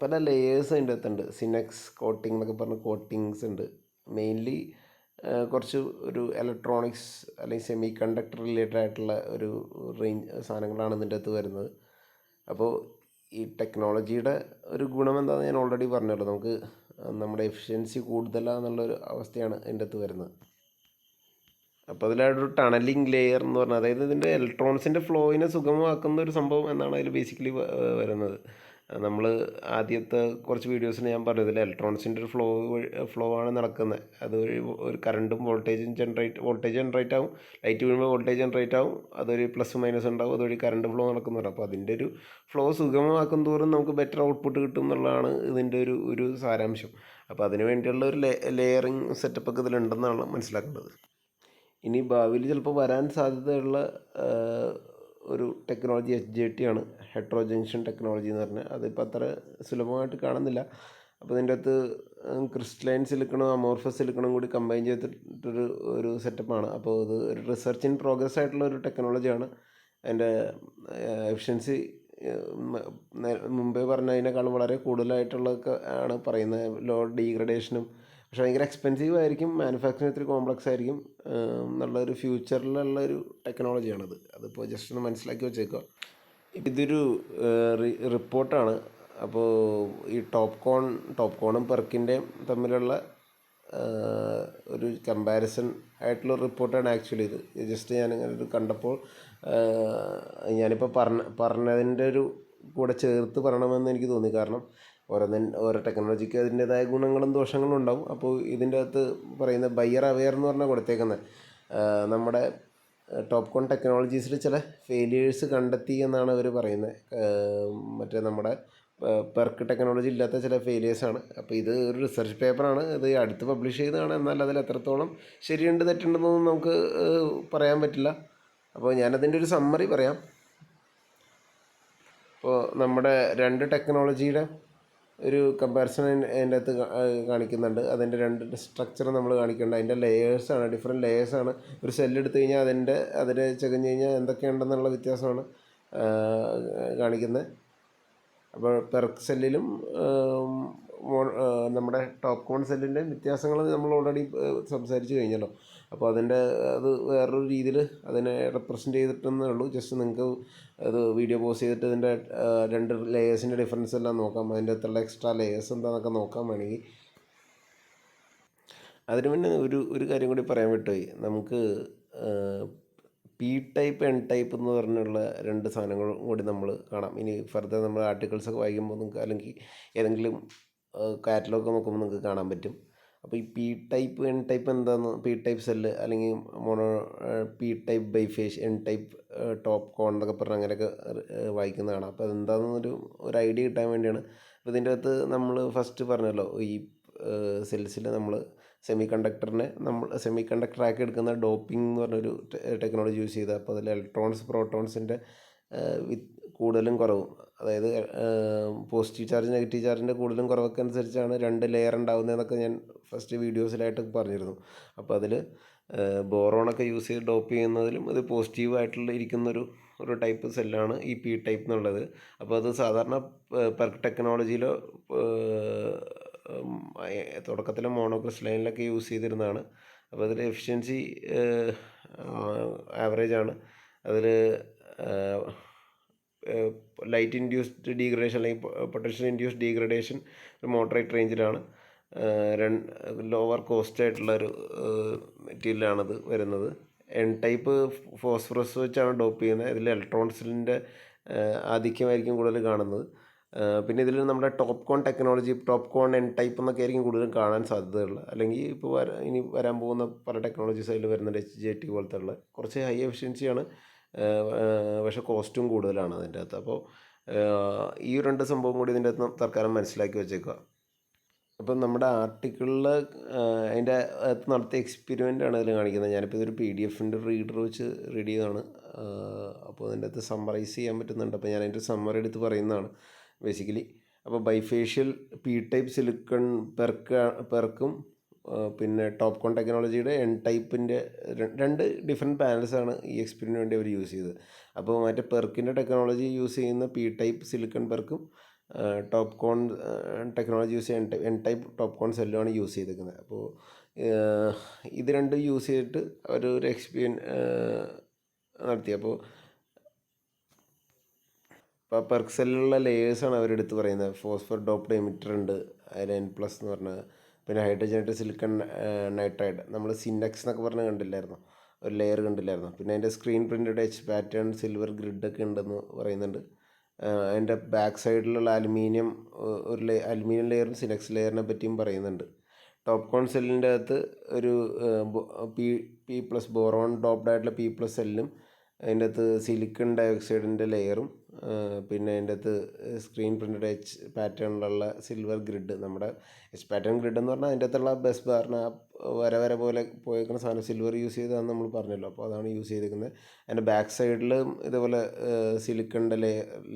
പല ലെയേഴ്സ് അതിൻ്റെ അകത്തുണ്ട്. സിനെക്സ് കോട്ടിംഗ് എന്നൊക്കെ പറഞ്ഞ് കോട്ടിങ്സ് ഉണ്ട്. മെയിൻലി കുറച്ച് ഒരു ഇലക്ട്രോണിക്സ് അല്ലെങ്കിൽ സെമി കണ്ടക്ടർ റിലേറ്റഡ് ആയിട്ടുള്ള ഒരു റേഞ്ച് സാധനങ്ങളാണ് ഇതിൻ്റെ അകത്ത് വരുന്നത്. അപ്പോൾ ഈ ടെക്നോളജിയുടെ ഒരു ഗുണം എന്താണെന്ന് ഞാൻ ഓൾറെഡി പറഞ്ഞല്ലോ. നമുക്ക് നമ്മുടെ എഫിഷ്യൻസി കൂടുതലാണെന്നുള്ളൊരു അവസ്ഥയാണ് ഇതിൻ്റെ അകത്ത് വരുന്നത്. അപ്പോൾ അതിലൊരു ടണലിങ് ലെയർ എന്ന് പറഞ്ഞാൽ, അതായത് ഇതിൻ്റെ ഇലക്ട്രോൺസിൻ്റെ ഫ്ലോയിനെ സുഗമമാക്കുന്ന ഒരു സംഭവം എന്നാണ് അതിൽ ബേസിക്കലി വരുന്നത്. നമ്മൾ ആദ്യത്തെ കുറച്ച് വീഡിയോസിൽ ഞാൻ പറഞ്ഞതിൽ ഇലക്ട്രോൺസിൻ്റെ ഒരു ഫ്ലോ ആണ് നടക്കുന്നത്. അത് ഒരു കറണ്ടും വോൾട്ടേജ് ജനറേറ്റ് ആവും, ലൈറ്റ് വീഴുമ്പോൾ വോൾട്ടേജ് ജനറേറ്റ് ആവും, അതൊരു പ്ലസ് മൈനസ് ഉണ്ടാവും, അതുവഴി കറണ്ട് ഫ്ലോ നടക്കുന്നുണ്ട്. അപ്പോൾ അതിൻ്റെ ഒരു ഫ്ലോ സുഗമമാക്കും തോറും നമുക്ക് ബെറ്റർ ഔട്ട്പുട്ട് കിട്ടും എന്നുള്ളതാണ് ഇതിൻ്റെ ഒരു സാരാംശം. അപ്പോൾ അതിന് വേണ്ടിയുള്ള ഒരു ലെയറിങ് സെറ്റപ്പൊക്കെ ഇതിലുണ്ടെന്നാണ് മനസ്സിലാക്കേണ്ടത്. ഇനി ഭാവിയിൽ ചിലപ്പോൾ വരാൻ സാധ്യതയുള്ള ഒരു ടെക്നോളജി HJT ആണ്, ഹെട്രോ ജംഗ്ഷൻ ടെക്നോളജി എന്ന് പറഞ്ഞാൽ. അതിപ്പോൾ അത്ര സുലഭമായിട്ട് കാണുന്നില്ല. അപ്പോൾ ഇതിൻ്റെ അകത്ത് ക്രിസ്റ്റലൈൻ സിലിക്കണും അമോർഫസ് സിലിക്കണും കൂടി കമ്പൈൻ ചെയ്തിട്ടൊരു സെറ്റപ്പാണ്. അപ്പോൾ ഇത് ഒരു റിസർച്ച് ഇൻ പ്രോഗ്രസ് ആയിട്ടുള്ള ഒരു ടെക്നോളജിയാണ്. അതിൻ്റെ എഫിഷ്യൻസി മുമ്പേ പറഞ്ഞതിനേക്കാളും വളരെ കൂടുതലായിട്ടുള്ളതൊക്കെ ആണ് പറയുന്നത്. ലോ ഡീഗ്രഡേഷനും, പക്ഷേ ഭയങ്കര എക്സ്പെൻസീവ് ആയിരിക്കും, മാനുഫാക്ചറിങ് ഇത്തിരി കോംപ്ലക്സ് ആയിരിക്കും എന്നുള്ളൊരു ഫ്യൂച്ചറിലുള്ളൊരു ടെക്നോളജിയാണത്. അതിപ്പോൾ ജസ്റ്റ് ഒന്ന് മനസ്സിലാക്കി വെച്ചേക്കുക. ഇതൊരു റിപ്പോർട്ടാണ്. അപ്പോൾ ഈ ടോപ്പ് കോണും പെർക്കിൻ്റെയും തമ്മിലുള്ള ഒരു കമ്പാരിസൺ ആയിട്ടുള്ള റിപ്പോർട്ടാണ് ആക്ച്വലി ഇത്. ജസ്റ്റ് ഞാനിങ്ങനെ ഇത് കണ്ടപ്പോൾ ഞാനിപ്പോൾ പറഞ്ഞതിൻ്റെ ഒരു കൂടെ ചേർത്ത് പറയണമെന്ന് എനിക്ക് തോന്നി. കാരണം ഓരോ ടെക്നോളജിക്ക് അതിൻ്റേതായ ഗുണങ്ങളും ദോഷങ്ങളും ഉണ്ടാവും. അപ്പോൾ ഇതിൻ്റെ അകത്ത് പറയുന്ന ബയ്യർ അവെയർ എന്ന് പറഞ്ഞാൽ കൊടുത്തേക്കുന്നത് നമ്മുടെ ടോപ്പ് കോൺ ടെക്നോളജീസിൽ ചില ഫെയിലിയേഴ്സ് കണ്ടെത്തി എന്നാണ് അവർ പറയുന്നത്. മറ്റേ നമ്മുടെ പെർക്ക് ടെക്നോളജി ഇല്ലാത്ത ചില ഫെയിലിയേഴ്സാണ്. അപ്പോൾ ഇത് ഒരു റിസർച്ച് പേപ്പറാണ്, ഇത് അടുത്ത് പബ്ലിഷ് ചെയ്തതാണ്. എന്നാൽ അതിൽ എത്രത്തോളം ശരിയുണ്ട് തെറ്റുണ്ടെന്നൊന്നും നമുക്ക് പറയാൻ പറ്റില്ല. അപ്പോൾ ഞാനതിൻ്റെ ഒരു സമ്മറി പറയാം. അപ്പോൾ നമ്മുടെ രണ്ട് ടെക്നോളജിയുടെ ഒരു കമ്പാരിസൺ അതിൻ്റെ അകത്ത് കാണിക്കുന്നുണ്ട്. അതിൻ്റെ രണ്ട് സ്ട്രക്ചർ നമ്മൾ കാണിക്കുന്നുണ്ട്. അതിൻ്റെ ലെയേഴ്സാണ്, ഡിഫറെൻറ്റ് ലെയേഴ്സാണ്. ഒരു സെല്ലെടുത്ത് കഴിഞ്ഞാൽ അതിനെ ചകഞ്ഞ് കഴിഞ്ഞാൽ എന്തൊക്കെയുണ്ടെന്നുള്ള വ്യത്യാസമാണ് കാണിക്കുന്നത്. അപ്പോൾ പെർക്ക് സെല്ലിലും നമ്മുടെ ടോപ്പ് കോൺ സെല്ലിൻ്റെ വ്യത്യാസങ്ങൾ നമ്മൾ ഓൾറെഡി സംസാരിച്ച് കഴിഞ്ഞല്ലോ. അപ്പോൾ അത് വേറൊരു രീതിയിൽ അതിനെ റെപ്രസെൻ്റ് ചെയ്തിട്ടെന്നേ ഉള്ളൂ. ജസ്റ്റ് നിങ്ങൾക്ക് അത് വീഡിയോ പോസ്റ്റ് ചെയ്തിട്ട് ഇതിൻ്റെ രണ്ട് ലെയേഴ്സിൻ്റെ ഡിഫറൻസ് എല്ലാം നോക്കാം, അതിൻ്റെ അകത്തുള്ള എക്സ്ട്രാ ലെയേഴ്സ് എന്താണെന്നൊക്കെ നോക്കാൻ വേണമെങ്കിൽ. അതിന് മുന്നേ ഒരു കാര്യം കൂടി പറയാൻ വിട്ടുപോയി. നമുക്ക് പി ടൈപ്പ് എൻ ടൈപ്പ് എന്ന് പറഞ്ഞുള്ള രണ്ട് സാധനങ്ങളും കൂടി നമ്മൾ കാണാം. ഇനി ഫർദർ നമ്മൾ ആർട്ടിക്കിൾസൊക്കെ വായിക്കുമ്പോൾ നിങ്ങൾക്ക് അല്ലെങ്കിൽ ഏതെങ്കിലും കാറ്റലോഗ് നോക്കുമ്പോൾ നിങ്ങൾക്ക് കാണാൻ പറ്റും. അപ്പോൾ ഈ പി ടൈപ്പ് എൻ ടൈപ്പ് എന്താണെന്ന്, പി ടൈപ്പ് സെല്ല് അല്ലെങ്കിൽ mono, P type biface, N type top con എന്നൊക്കെ പറഞ്ഞ് അങ്ങനെയൊക്കെ വായിക്കുന്ന കാണാം. അപ്പോൾ അതെന്താണെന്നൊരു ഐഡിയ കിട്ടാൻ വേണ്ടിയാണ്. അപ്പോൾ ഇതിൻ്റെ അകത്ത് നമ്മൾ ഫസ്റ്റ് പറഞ്ഞല്ലോ, ഈ സെൽസിൽ നമ്മൾ സെമി കണ്ടക്ടറാക്കി എടുക്കുന്ന ഡോപ്പിംഗ് എന്ന് പറഞ്ഞൊരു ടെക്നോളജി യൂസ് ചെയ്ത്, അപ്പോൾ അതിൽ ഇലക്ട്രോൺസ് പ്രോട്ടോൺസിൻ്റെ കൂടുതലും കുറവും, അതായത് പോസിറ്റീവ് ചാർജ് നെഗറ്റീവ് ചാർജിൻ്റെ കൂടുതലും കുറവൊക്കെ അനുസരിച്ചാണ് രണ്ട് ലെയർ ഉണ്ടാകുന്നതെന്നൊക്കെ ഞാൻ ഫസ്റ്റ് വീഡിയോസിലായിട്ട് പറഞ്ഞിരുന്നു. അപ്പോൾ അതിൽ ബോറോണൊക്കെ യൂസ് ചെയ്ത് ഡോപ്പ് ചെയ്യുന്നതിലും ഇത് പോസിറ്റീവായിട്ടുള്ള ഒരു ടൈപ്പ് സെല്ലാണ് ഈ പി ടൈപ്പ് എന്നുള്ളത്. അപ്പോൾ അത് സാധാരണ പെർക്ക് ടെക്നോളജിയിലോ തുടക്കത്തിലെ മോണോക്രിസ്റ്റലൈനിലൊക്കെ യൂസ് ചെയ്തിരുന്നതാണ്. അപ്പോൾ അതിൽ എഫിഷ്യൻസി ആവറേജാണ്. അതിൽ ലൈറ്റ് ഇൻഡ്യൂസ്ഡ് ഡീഗ്രഡേഷൻ അല്ലെങ്കിൽ പൊട്ടൻഷ്യൽ ഇൻഡ്യൂസ്ഡ് ഡീഗ്രഡേഷൻ ഒരു മോഡറേറ്റ് റേഞ്ചിലാണ്. ലോവർ കോസ്റ്റ് ആയിട്ടുള്ളൊരു മെറ്റീരിയലാണത് വരുന്നത്. എൻ ടൈപ്പ് ഫോസ്ഫറസ് വെച്ചാണ് ഡോപ്പ് ചെയ്യുന്നത്. ഇതിൽ ഇലക്ട്രോൺസിൻ്റെ ആധിക്യമായിരിക്കും കൂടുതൽ കാണുന്നത്. പിന്നെ ഇതിൽ നമ്മുടെ ടോപ്പ് കോൺ ടെക്നോളജി, ടോപ്പ് കോൺ എൻ ടൈപ്പ് എന്നൊക്കെ ആയിരിക്കും കൂടുതലും കാണാൻ സാധ്യതയുള്ളത്. അല്ലെങ്കിൽ ഇപ്പോൾ ഇനി വരാൻ പോകുന്ന പല ടെക്നോളജീസ് അതിൽ വരുന്നുണ്ട്. HJT പോലത്തെ ഉള്ള കുറച്ച് ഹൈ എഫിഷ്യൻസിയാണ്, പക്ഷേ കോസ്റ്റും കൂടുതലാണ് അതിൻ്റെ അകത്ത്. അപ്പോൾ ഈ രണ്ട് സംഭവം കൂടി ഇതിൻ്റെ അകത്ത് തൽക്കാലം മനസ്സിലാക്കി വെച്ചേക്കുക. അപ്പം നമ്മുടെ ആർട്ടിക്കിളിൽ അതിൻ്റെ അകത്ത് നടത്തിയ എക്സ്പെരിമെൻ്റാണ് ഇതിൽ കാണിക്കുന്നത്. ഞാനിപ്പോൾ ഇതൊരു PDF-ൻ്റെ റീഡർ വെച്ച് റീഡ് ചെയ്തതാണ്. അപ്പോൾ അതിൻ്റെ അകത്ത് സമ്മറൈസ് ചെയ്യാൻ പറ്റുന്നുണ്ട്. അപ്പോൾ ഞാൻ അതിൻ്റെ സമ്മറി എടുത്ത് പറയുന്നതാണ് ബേസിക്കലി. അപ്പോൾ ബൈഫേഷ്യൽ പി ടൈപ്പ് സിലിക്കൺ പെർക്കും പിന്നെ ടോപ്പ് കോൺ ടെക്നോളജിയുടെ എൻ ടൈപ്പിൻ്റെ രണ്ട് ഡിഫറെൻറ്റ് പാനൽസാണ് ഈ എക്സ്പെരിമെൻറ്റിന് വേണ്ടി അവർ യൂസ് ചെയ്തത്. അപ്പോൾ മറ്റേ പെർക്കിൻ്റെ ടെക്നോളജി യൂസ് ചെയ്യുന്ന പി ടൈപ്പ് സിലിക്കൺ പെർക്കും ടോപ്പ് കോൺ ടെക്നോളജി യൂസ് ചെയ്യുന്ന എൻ ടൈപ്പ് ടോപ്പ് കോൺ സെല്ലുമാണ് യൂസ് ചെയ്തിരിക്കുന്നത്. അപ്പോൾ ഇത് രണ്ടും യൂസ് ചെയ്തിട്ട് ഒരു നടത്തി. അപ്പോൾ പെർക്ക് സെല്ലിലുള്ള ലേയേഴ്സാണ് അവരെടുത്ത് പറയുന്നത്. ഫോസ്ഫർ ഡോപ്ഡ് എമിറ്റർ ഉണ്ട്, അതിൽ N+ എന്ന് പറഞ്ഞത്. പിന്നെ ഹൈഡ്രജനായിട്ട് സിലിക്കൺ നൈട്രൈഡ്, നമ്മൾ സിൻഡെക്സ് എന്നൊക്കെ പറഞ്ഞ് കണ്ടില്ലായിരുന്നു, ഒരു ലെയർ കണ്ടില്ലായിരുന്നു. പിന്നെ അതിൻ്റെ screen printed H pattern silver ഗ്രിഡൊക്കെ ഉണ്ടെന്ന് പറയുന്നുണ്ട്. അതിൻ്റെ ബാക്ക് സൈഡിലുള്ള അലുമിനിയം ലെയറും സിനക്സ് ലെയറിനെ പറ്റിയും പറയുന്നുണ്ട്. ടോപ്പ് കോൺ സെല്ലിൻ്റെ അകത്ത് ഒരു P+ ബോറോൺ ഡോപ്ഡ് ആയിട്ടുള്ള P+ സെല്ലും, അതിൻ്റെ അകത്ത് സിലിക്കൺ ഡയോക്സൈഡിൻ്റെ ലെയറും, പിന്നെ അതിൻ്റെ അകത്ത് സ്ക്രീൻ പ്രിൻറ്റഡ് H പാറ്റേണിലുള്ള സിൽവർ ഗ്രിഡ്. നമ്മുടെ H പാറ്റേൺ ഗ്രിഡ് എന്ന് പറഞ്ഞാൽ അതിൻ്റെ അകത്തുള്ള ബസ് ബാറിന് വര പോലെ പോയേക്കുന്ന സാധനം സിൽവർ യൂസ് ചെയ്തതാണെന്ന് നമ്മൾ പറഞ്ഞല്ലോ. അപ്പോൾ അതാണ് യൂസ് ചെയ്തിരിക്കുന്നത്. അതിൻ്റെ ബാക്ക് സൈഡിൽ ഇതേപോലെ സിലിക്കണിൻ്റെ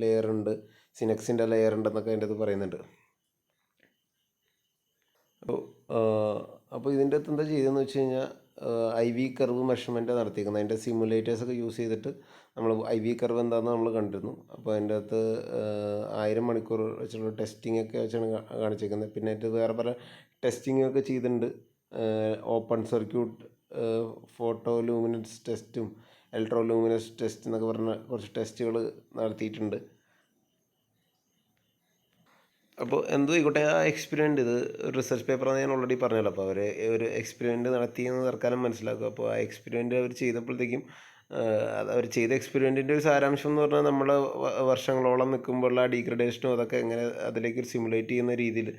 ലെയറുണ്ട്, സിനക്സിൻ്റെ ലെയർ ഉണ്ടെന്നൊക്കെ അതിൻ്റെ അകത്ത് പറയുന്നുണ്ട്. അപ്പോൾ ഇതിൻ്റെ അകത്ത് എന്താ ചെയ്തതെന്ന് വെച്ച് കഴിഞ്ഞാൽ IV കർവ് മെഷർമെൻറ്റ് നടത്തിയിരിക്കുന്നത്. അതിൻ്റെ സിമുലേറ്റേഴ്സൊക്കെ യൂസ് ചെയ്തിട്ട് നമ്മൾ IV കർവ് എന്താണെന്ന് നമ്മൾ കണ്ടിരുന്നു. അപ്പോൾ അതിൻ്റെ അകത്ത് 1000 മണിക്കൂർ വെച്ചുള്ള ടെസ്റ്റിങ്ങൊക്കെ വെച്ചാണ് കാണിച്ചിരിക്കുന്നത്. പിന്നെ അതിൻ്റെ വേറെ പല ടെസ്റ്റിങ്ങൊക്കെ ചെയ്തിട്ടുണ്ട്. ഓപ്പൺ സർക്യൂട്ട് ഫോട്ടോ ലൂമിനൻസ് ടെസ്റ്റും അൾട്രാ ലൂമിനസ് ടെസ്റ്റ് എന്നൊക്കെ പറഞ്ഞ കുറച്ച് ടെസ്റ്റുകൾ നടത്തിയിട്ടുണ്ട്. അപ്പോൾ എന്തോ ആയിക്കോട്ടെ, ആ എക്സ്പെരിമെൻ്റ് ഇത് റിസർച്ച് പേപ്പറാണെന്ന് ഞാൻ ഓൾറെഡി പറഞ്ഞല്ലോ. അപ്പോൾ അവർ ഒരു എക്സ്പെരിമെൻ്റ് നടത്തിയെന്ന് തൽക്കാലം മനസ്സിലാക്കുക. അപ്പോൾ ആ എക്സ്പെരിമെൻ്റ് അവർ ചെയ്തപ്പോഴത്തേക്കും അവർ ചെയ്ത എക്സ്പെരിമെൻറ്റിൻ്റെ ഒരു സാരാംശം എന്ന് പറഞ്ഞാൽ നമ്മൾ വർഷങ്ങളോളം നിൽക്കുമ്പോഴുള്ള ആ ഡീഗ്രഡേഷനും അതൊക്കെ എങ്ങനെ അതിലേക്ക് സിമുലേറ്റ് ചെയ്യുന്ന രീതിയിൽ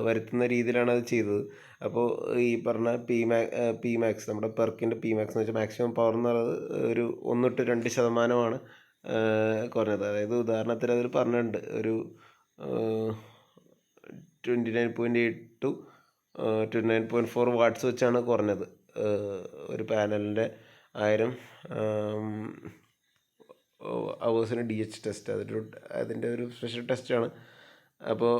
വരുത്തുന്ന രീതിയിലാണ് അത് ചെയ്തത്. അപ്പോൾ ഈ പറഞ്ഞ Pmax നമ്മുടെ പെർക്കിൻ്റെ Pmax എന്ന് വെച്ചാൽ മാക്സിമം പവർ എന്ന് പറയുന്നത് ഒരു 1-2% കുറഞ്ഞത്. അതായത് ഉദാഹരണത്തിന് അതിൽ പറഞ്ഞിട്ടുണ്ട്, ഒരു 29.8 to 29.4 വാട്ട്സ് വെച്ചാണ് കുറഞ്ഞത് ഒരു പാനലിൻ്റെ 1000 അവേഴ്സിന് DH ടെസ്റ്റ്. അതിൻ്റെ ഒരു സ്പെഷ്യൽ ടെസ്റ്റാണ്. അപ്പോൾ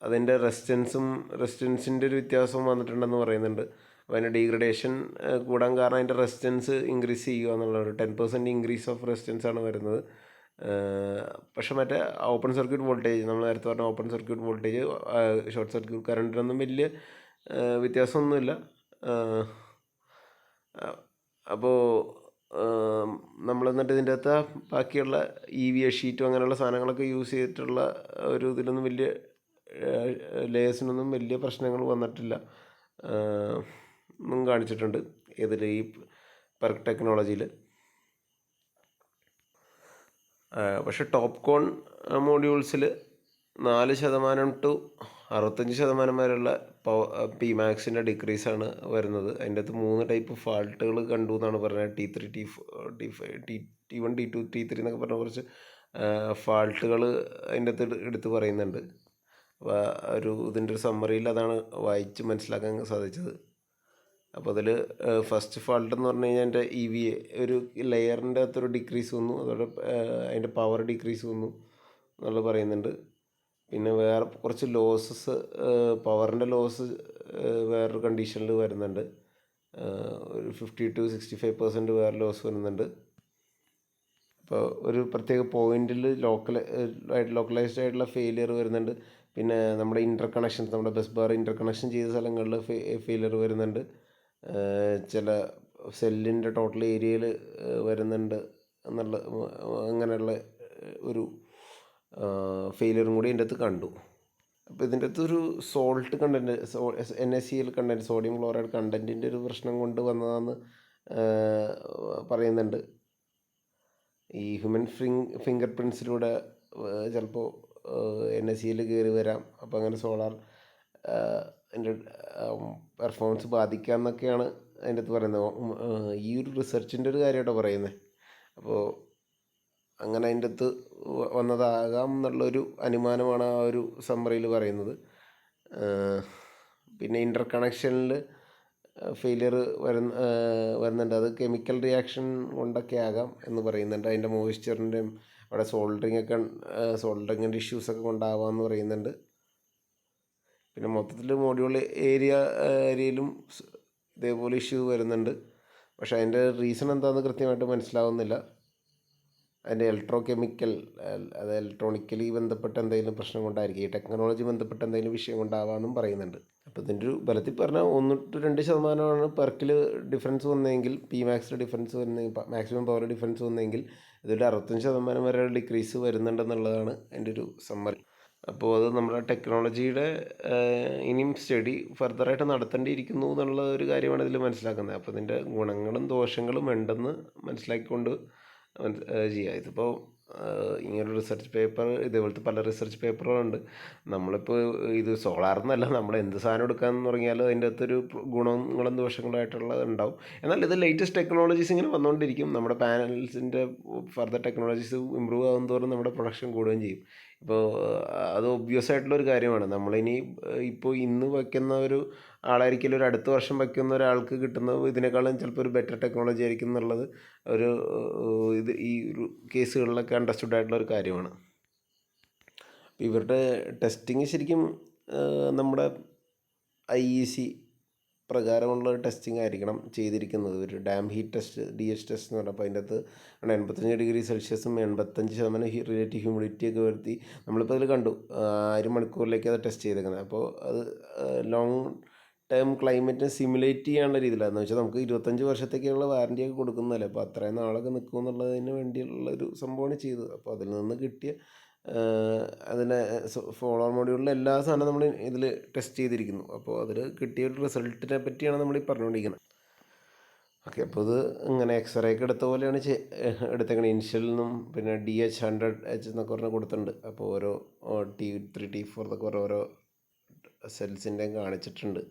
അതിൻ്റെ റെസിസ്റ്റൻസിൻ്റെ ഒരു വ്യത്യാസം വന്നിട്ടുണ്ടെന്ന് പറയുന്നുണ്ട്. അപ്പോൾ അതിൻ്റെ ഡീഗ്രഡേഷൻ കൂടാൻ കാരണം അതിൻ്റെ റെസിസ്റ്റൻസ് ഇൻക്രീസ് ചെയ്യുക എന്നുള്ളൊരു 10% ഇൻക്രീസ് ഓഫ് റെസിസ്റ്റൻസ് ആണ് വരുന്നത്. പക്ഷെ മറ്റേ ഓപ്പൺ സർക്യൂട്ട് വോൾട്ടേജ്, നമ്മൾ നേരത്തെ പറഞ്ഞ open circuit voltage short circuit കറണ്ടിനൊന്നും വലിയ വ്യത്യാസമൊന്നുമില്ല. അപ്പോൾ നമ്മൾ എന്നിട്ട് ഇതിൻ്റെ അകത്ത് ബാക്കിയുള്ള EVA ഷീറ്റും അങ്ങനെയുള്ള സാധനങ്ങളൊക്കെ യൂസ് ചെയ്തിട്ടുള്ള ഒരു ഇതിലൊന്നും വലിയ ലേയേഴ്സിനൊന്നും വലിയ പ്രശ്നങ്ങൾ വന്നിട്ടില്ല. എന്നും കാണിച്ചിട്ടുണ്ട് ഇതിൽ ഈ പെർക്ക് ടെക്നോളജിയിൽ. പക്ഷേ ടോപ്പ് കോൺ മോഡ്യൂൾസിൽ 4% ടു 65% വരെയുള്ള പി മാക്സിൻ്റെ ഡിക്രീസാണ് വരുന്നത്. അതിൻ്റെ അകത്ത് 3 ടൈപ്പ് ഫാൾട്ടുകൾ കണ്ടു എന്നാണ് പറഞ്ഞത്. T3, T4, T1, T2, T3 എന്നൊക്കെ പറഞ്ഞ കുറച്ച് ഫാൾട്ടുകൾ അതിൻ്റെ അകത്ത് എടുത്ത് പറയുന്നുണ്ട്. അപ്പോൾ ഇതിൻ്റെ ഒരു സമ്മറിയിൽ അതാണ് വായിച്ച് മനസ്സിലാക്കാൻ സാധിച്ചത്. അപ്പോൾ അതിൽ ഫസ്റ്റ് ഫാൾട്ട് എന്ന് പറഞ്ഞു കഴിഞ്ഞാൽ എൻ്റെ EVA ഒരു ലെയറിൻ്റെ അകത്തൊരു ഡിക്രീസ് വന്നു, അതോടെ അതിൻ്റെ പവർ ഡിക്രീസ് വന്നു എന്നുള്ളത് പറയുന്നുണ്ട്. പിന്നെ വേറെ കുറച്ച് ലോസസ്, പവറിൻ്റെ ലോസ് വേറൊരു കണ്ടീഷനിൽ വരുന്നുണ്ട്. ഒരു 50 to 65% വേറെ ലോസ് വരുന്നുണ്ട്. അപ്പോൾ ഒരു പ്രത്യേക പോയിന്റിൽ ലോക്കലൈസ്ഡ് ആയിട്ടുള്ള ഫെയിലിയർ വരുന്നുണ്ട്. പിന്നെ നമ്മുടെ കണക്ഷൻസ്, നമ്മുടെ ബസ് ബാർ കണക്ഷൻ ചെയ്ത സ്ഥലങ്ങളിൽ ഫെയിലിയർ വരുന്നുണ്ട്. ചില സെല്ലിൻ്റെ ടോട്ടൽ ഏരിയയിൽ വരുന്നുണ്ട് എന്നുള്ള അങ്ങനെയുള്ള ഒരു ഫെയിലിയറും കൂടി ഇതിൻ്റെ അകത്ത് കണ്ടു. അപ്പോൾ ഇതിൻ്റെ അകത്തൊരു salt content, NaCl content, sodium chloride കണ്ടൻറ്റിൻ്റെ ഒരു പ്രശ്നം കൊണ്ട് വന്നതാണെന്ന് പറയുന്നുണ്ട്. ഈ ഹ്യൂമൻ ഫിംഗർ പ്രിൻസിലൂടെ ചിലപ്പോൾ NaCl കയറി വരാം. അപ്പോൾ അങ്ങനെ സോളാർ അതിൻ്റെ പെർഫോമൻസ് ബാധിക്കാമെന്നൊക്കെയാണ് അതിൻ്റെ അകത്ത് പറയുന്നത്. ഈ ഒരു റിസർച്ചിൻ്റെ ഒരു കാര്യമായിട്ടോ പറയുന്നത്. അപ്പോൾ അങ്ങനെ അതിൻ്റെ അകത്ത് വന്നതാകാം എന്നുള്ളൊരു അനുമാനമാണ് ആ ഒരു സമ്മറിയിൽ പറയുന്നത്. പിന്നെ കണക്ഷനിൽ ഫെയിലിയർ വരുന്നുണ്ട്. അത് കെമിക്കൽ റിയാക്ഷൻ കൊണ്ടൊക്കെ ആകാം എന്ന് പറയുന്നുണ്ട്. അതിൻ്റെ മോയ്സ്ചറിൻ്റെയും അവിടെ സോൾഡറിങ്ങിൻ്റെ ഇഷ്യൂസൊക്കെ കൊണ്ടാവാമെന്ന് പറയുന്നുണ്ട്. പിന്നെ മൊത്തത്തിൽ മൊഡ്യൂൾ ഏരിയയിലും ഇതേപോലെ ഇഷ്യൂ വരുന്നുണ്ട്. പക്ഷേ അതിൻ്റെ റീസൺ എന്താണെന്ന് കൃത്യമായിട്ട് മനസ്സിലാവുന്നില്ല. അതിൻ്റെ അത് ഇലക്ട്രോണിക്കലി ബന്ധപ്പെട്ട എന്തെങ്കിലും പ്രശ്നം കൊണ്ടായിരിക്കും, ഈ ടെക്നോളജി ബന്ധപ്പെട്ട എന്തെങ്കിലും വിഷയം കൊണ്ടാവാമെന്നും പറയുന്നുണ്ട്. അപ്പോൾ ഇതിൻ്റെ ഒരു ബലത്തിൽ പറഞ്ഞാൽ 1 to 2% പെർക്കിൽ ഡിഫറൻസ് വന്നെങ്കിൽ, PMAX ഡിഫറൻസ് വന്നെങ്കിൽ, മാക്സിമം പവർ ഡിഫറൻസ് വന്നെങ്കിൽ ഇതിൽ 65% വരെ ഡിക്രീസ് വരുന്നുണ്ടെന്നുള്ളതാണ് എൻ്റെ ഒരു സമ്മറി. അപ്പോൾ അത് നമ്മുടെ ടെക്നോളജിയുടെ ഇനിയും സ്റ്റഡി ഫർദറായിട്ട് നടത്തേണ്ടിയിരിക്കുന്നു എന്നുള്ള ഒരു കാര്യമാണ് ഇതിൽ മനസ്സിലാക്കുന്നത്. അപ്പോൾ ഇതിൻ്റെ ഗുണങ്ങളും ദോഷങ്ങളും ഉണ്ടെന്ന് മനസ്സിലാക്കിക്കൊണ്ട് ചെയ്യുക. ഇതിപ്പോൾ ഇങ്ങനൊരു റിസർച്ച് പേപ്പർ, ഇതേപോലത്തെ പല റിസർച്ച് പേപ്പറുകളുണ്ട്. നമ്മളിപ്പോൾ ഇത് സോളാർന്നല്ല, നമ്മൾ എന്ത് സാധനം എടുക്കാൻ തുടങ്ങിയാലും അതിൻ്റെ അകത്തൊരു ഗുണങ്ങളും ദോഷങ്ങളായിട്ടുള്ളത് ഉണ്ടാവും. എന്നാൽ ഇത് ലേറ്റസ്റ്റ് ടെക്നോളജീസ് ഇങ്ങനെ വന്നുകൊണ്ടിരിക്കും. നമ്മുടെ പാനൽസിൻ്റെ ഫർദർ ടെക്നോളജീസ് ഇമ്പ്രൂവ് ആകും തോറും നമ്മുടെ പ്രൊഡക്ഷൻ കൂടുകയും ചെയ്യും. ഇപ്പോൾ അത് ഒബ്വിയസ് ആയിട്ടുള്ളൊരു കാര്യമാണ്. നമ്മളിനി ഇപ്പോൾ ഇന്ന് വയ്ക്കുന്ന ഒരു ആളായിരിക്കും ഒരു അടുത്ത വർഷം വയ്ക്കുന്ന ഒരാൾക്ക് കിട്ടുന്നത് ഇതിനേക്കാളും ചിലപ്പോൾ ഒരു ബെറ്റർ ടെക്നോളജി ആയിരിക്കും എന്നുള്ളത് ഈ ഒരു കേസുകളിലൊക്കെ അണ്ടർസ്റ്റുഡ് ആയിട്ടുള്ള ഒരു കാര്യമാണ്. ഇവരുടെ ടെസ്റ്റിങ് ശരിക്കും നമ്മുടെ IEC പ്രകാരമുള്ള ടെസ്റ്റിംഗ് ആയിരിക്കണം ചെയ്തിരിക്കുന്നത്. ഒരു dam heat test, DH test എന്ന് പറഞ്ഞാൽ, അപ്പോൾ അതിൻ്റെ അകത്ത് 85°C 85% റിലേറ്റീവ് ഹ്യൂമിഡിറ്റിയൊക്കെ വരുത്തി നമ്മളിപ്പോൾ അതിൽ കണ്ടു 1000 മണിക്കൂറിലേക്ക് അത് ടെസ്റ്റ് ചെയ്തേക്കുന്നത്. അപ്പോൾ അത് ലോങ് ടേം ക്ലൈമറ്റിനെ സിമുലേറ്റ് ചെയ്യാനുള്ള രീതിയിലാണെന്ന് വെച്ചാൽ നമുക്ക് 25 വർഷത്തേക്കുള്ള വാറൻറ്റിയൊക്കെ കൊടുക്കുന്നതല്ലേ. അപ്പോൾ അത്രയും നാളൊക്കെ നിൽക്കും എന്നുള്ളതിന് വേണ്ടിയുള്ളൊരു സംഭവമാണ് ചെയ്തത്. അപ്പോൾ അതിൽ നിന്ന് കിട്ടിയ അതിനെ സോളാർ മൊഡ്യൂളിലെ എല്ലാ സാധനവും നമ്മൾ ഇതിൽ ടെസ്റ്റ് ചെയ്തിരിക്കുന്നു. അപ്പോൾ അതിൽ കിട്ടിയ ഒരു റിസൾട്ടിനെ പറ്റിയാണ് നമ്മൾ ഈ പറഞ്ഞുകൊണ്ടിരിക്കുന്നത്. ഓക്കെ, അപ്പോൾ ഇത് ഇങ്ങനെ എക്സ്റേ ഒക്കെ എടുത്ത പോലെയാണ് എടുത്തേക്കണത്. ഇനിഷ്യലിൽ നിന്നും പിന്നെ DH100H എന്നൊക്കെ പറഞ്ഞാൽ കൊടുത്തിട്ടുണ്ട്. അപ്പോൾ ഓരോ T3, T4 എന്നൊക്കെ പറഞ്ഞ ഓരോ സെൽസിൻ്റെയും കാണിച്ചിട്ടുണ്ട്.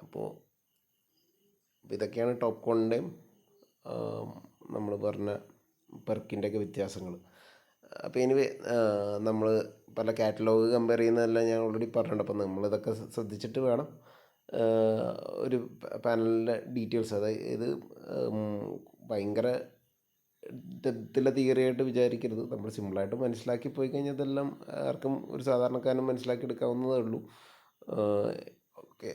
അപ്പോൾ ഇതൊക്കെയാണ് ടോപ്പ് കോണിൻ്റെയും നമ്മൾ പറഞ്ഞ പെർക്കിൻ്റെയൊക്കെ വ്യത്യാസങ്ങൾ. അപ്പോൾ എനിവേ നമ്മൾ പല കാറ്റലോഗ് കമ്പയർ ചെയ്യുന്നതെല്ലാം ഞാൻ ഓൾറെഡി പറഞ്ഞിട്ടുണ്ട്. അപ്പോൾ നമ്മളിതൊക്കെ ശ്രദ്ധിച്ചിട്ട് വേണം ഒരു പാനലിൻ്റെ ഡീറ്റെയിൽസ്, അതായത് ഭയങ്കര ഡെപ്തിലെ തിയറി ആയിട്ട് വിചാരിക്കരുത്. നമ്മൾ സിമ്പിളായിട്ട് മനസ്സിലാക്കി പോയി കഴിഞ്ഞാൽ ഇതെല്ലാം ആർക്കും ഒരു സാധാരണക്കാരനും മനസ്സിലാക്കി എടുക്കാവുന്നതേ ഉള്ളൂ. ഓക്കെ.